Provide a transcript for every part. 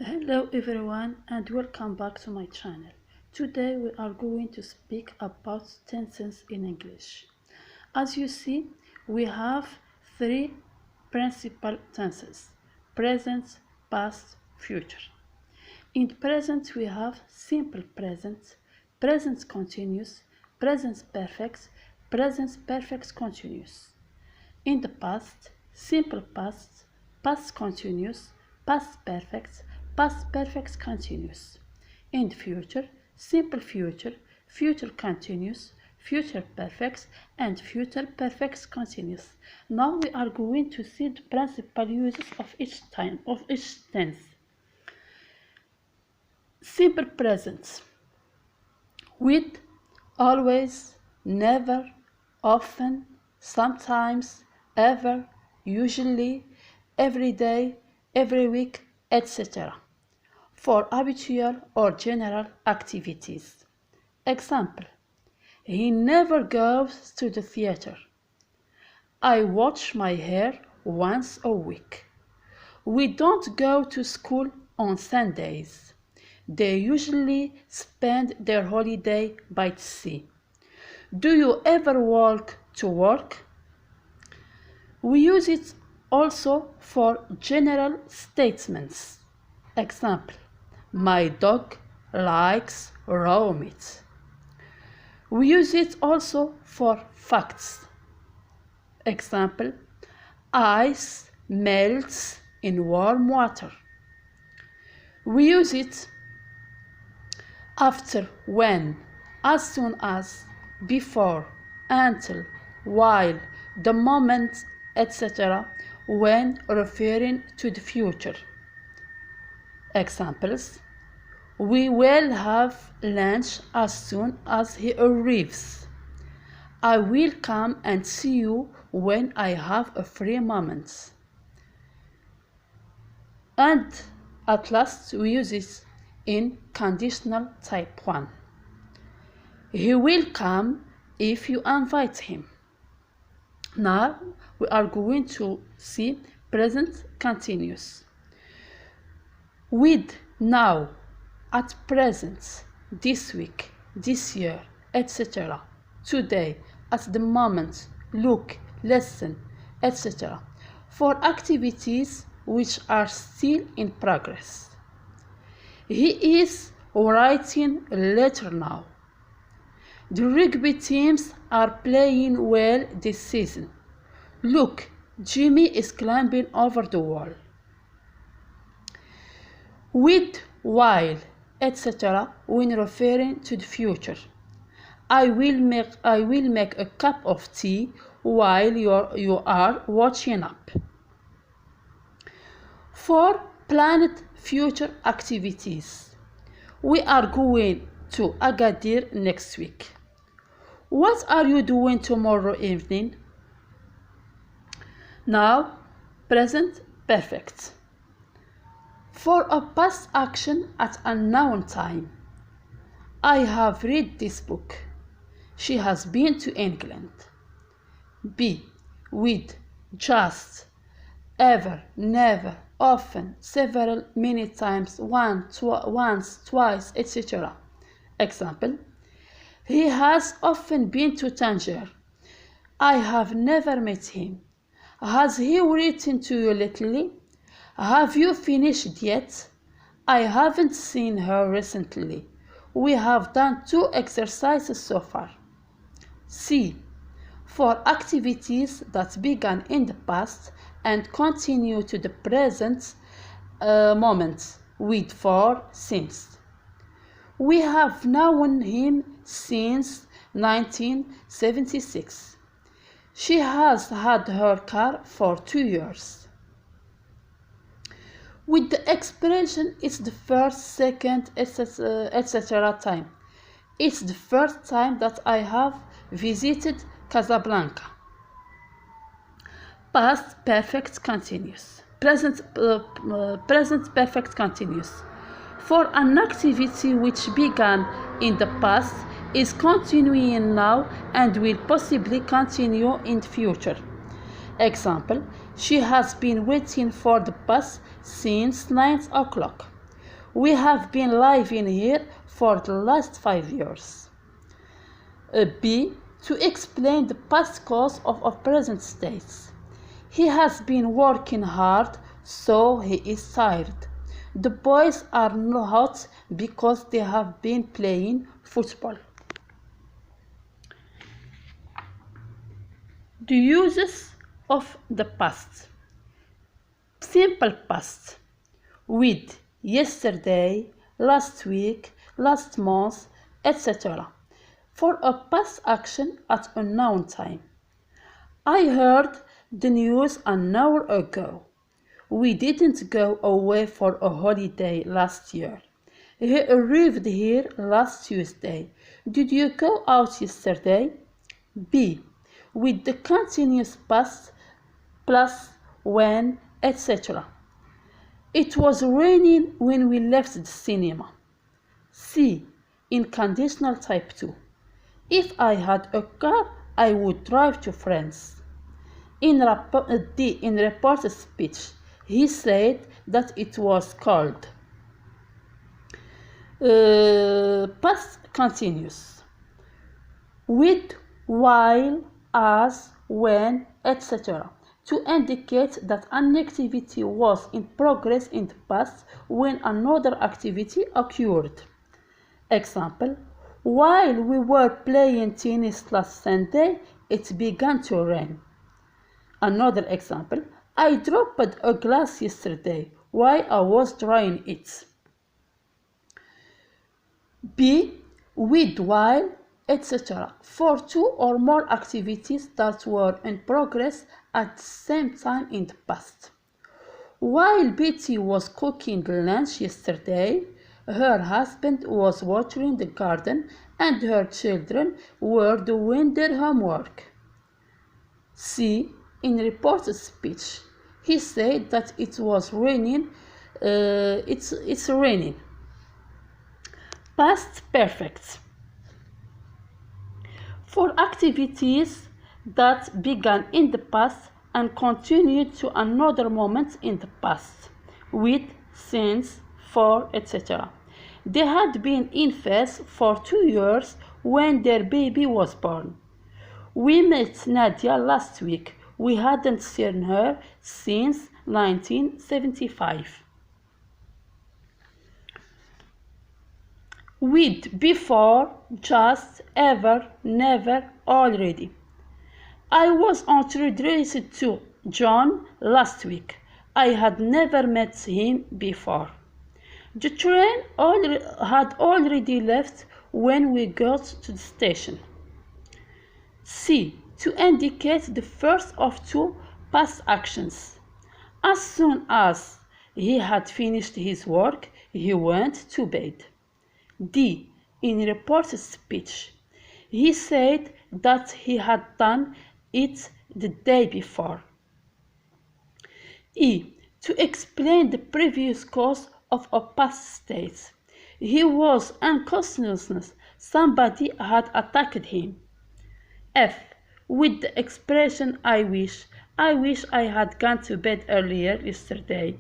Hello everyone and welcome back to my channel. Today we are going to speak about tenses in English. As you see, we have three principal tenses: present, past, future. In present we have simple present, present continuous, present perfect, present perfect continuous. In the past, simple past, past continuous, past perfect, past perfect continuous. In the future, simple future, future continuous, future perfect, and future perfect continuous. Now we are going to see the principal uses of each tense. Simple present: with, always, never, often, sometimes, ever, usually, every day, every week, etc. for habitual or general activities. Example: he never goes to the theater. I wash my hair once a week. We don't go to school on Sundays. They usually spend their holiday by the sea. Do you ever walk to work? We use it also for general statements. Example: my dog likes raw meat. We use it also for facts. Example: ice melts in warm water. We use it after, when, as soon as, before, until, while, the moment, etc. when referring to the future. Examples: we will have lunch as soon as he arrives. I will come and see you when I have a free moment. And at last we use it in conditional type 1. He will come if you invite him. Now we are going to see present continuous. With, now, at present, this week, this year, etc. Today, at the moment, look, listen, etc. for activities which are still in progress. He is writing a letter now. The rugby teams are playing well this season. Look, Jimmy is climbing over the wall. With, while, etc. when referring to the future. I will make a cup of tea while you are washing up. For planned future activities. We are going to Agadir next week. What are you doing tomorrow evening? Now, present perfect. For a past action at a noun time. I have read this book. She has been to England. Be, with, just, ever, never, often, several, many times, once, twice, etc. Example: he has often been to Tangier. I have never met him. Has he written to you lately? Have you finished yet? I haven't seen her recently. We have done 2 exercises so far. C. For activities that began in the past and continue to the present moment with for, since. We have known him since 1976. She has had her car for 2 years. With the expression it's the first, second, etc. time. It's the first time that I have visited Casablanca. Past perfect continuous. Present perfect continuous. For an activity which began in the past, is continuing now, and will possibly continue in the future. Example: she has been waiting for the bus since 9 o'clock. We have been living here for the last 5 years. B. To explain the past cause of a present state. He has been working hard, so he is tired. The boys are not hot because they have been playing football. The uses of the past. Simple past. With yesterday, last week, last month, etc. For a past action at a known time. I heard the news an hour ago. We didn't go away for a holiday last year. He arrived here last Tuesday. Did you go out yesterday? B. With the continuous past plus when, etc. It was raining when we left the cinema. C. In conditional type 2. If I had a car, I would drive to France. D. In reported speech, he said that it was cold. Past continuous. With, while, as, when, etc. to indicate that an activity was in progress in the past when another activity occurred. Example: while we were playing tennis last Sunday, it began to rain. Another example: I dropped a glass yesterday while I was drying it. B. With, while, etc. for two or more activities that were in progress at the same time in the past. While Betty was cooking lunch yesterday, her husband was watering the garden and her children were doing their homework. C. In reported speech, he said that it was raining. It's raining. Past perfect. For activities that began in the past and continued to another moment in the past, with, since, for, etc. They had been in phase for 2 years when their baby was born. We met Nadia last week. We hadn't seen her since 1975. With, before, just, ever, never, already. I was introduced to John last week. I had never met him before. The train had already left when we got to the station. C. To indicate the first of two past actions. As soon as he had finished his work, he went to bed. D. In reported speech, he said that he had done it the day before. E. To explain the previous cause of a past state. He was unconscious. Somebody had attacked him. F. With the expression I wish I had gone to bed earlier yesterday.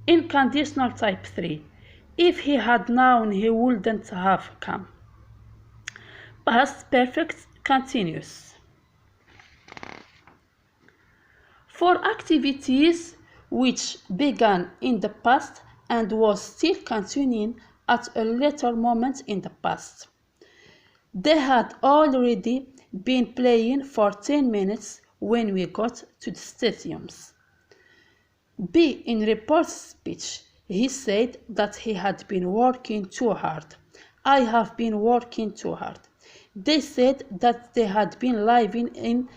In conditional type 3. If he had known, he wouldn't have come. Past perfect continuous. For activities which began in the past and was still continuing at a later moment in the past. They had already been playing for 10 minutes when we got to the stadiums. B. In report speech, he said that he had been working too hard. I have been working too hard. They said that they had been living in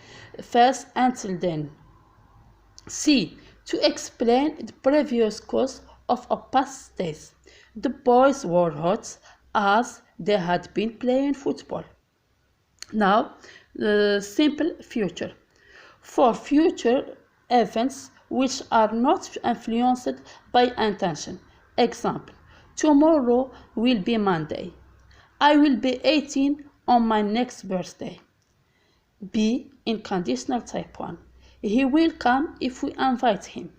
phase until then. C. To explain the previous cause of a past state. The boys were hot as they had been playing football. Now, simple future. For future events which are not influenced by intention. Example: tomorrow will be Monday. I will be 18 on my next birthday. B. In conditional type 1. He will come if we invite him.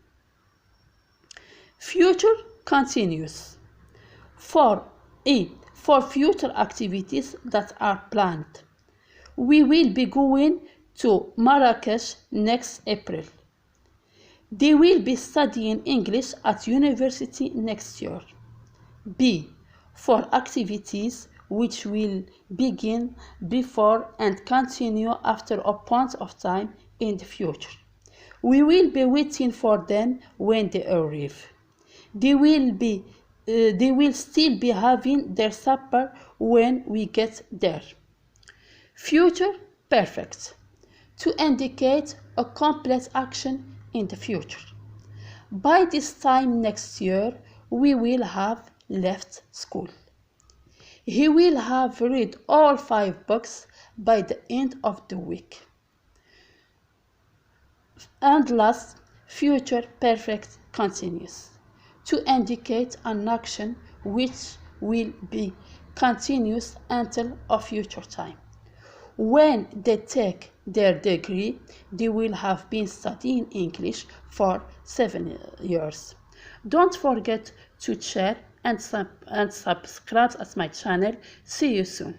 Future continuous. For future activities that are planned. We will be going to Marrakesh next April. They will be studying English at university next year. B. For activities which will begin before and continue after a point of time in the future. We will be waiting for them when they arrive. They will still be having their supper when we get there. Future perfect. To indicate a complete action in the future. By this time next year, we will have left school. He will have read all 5 books by the end of the week. And last, future perfect continuous. To indicate an action which will be continuous until a future time. When they take their degree, they will have been studying English for 7 years. Don't forget to share and subscribe to my channel. See you soon.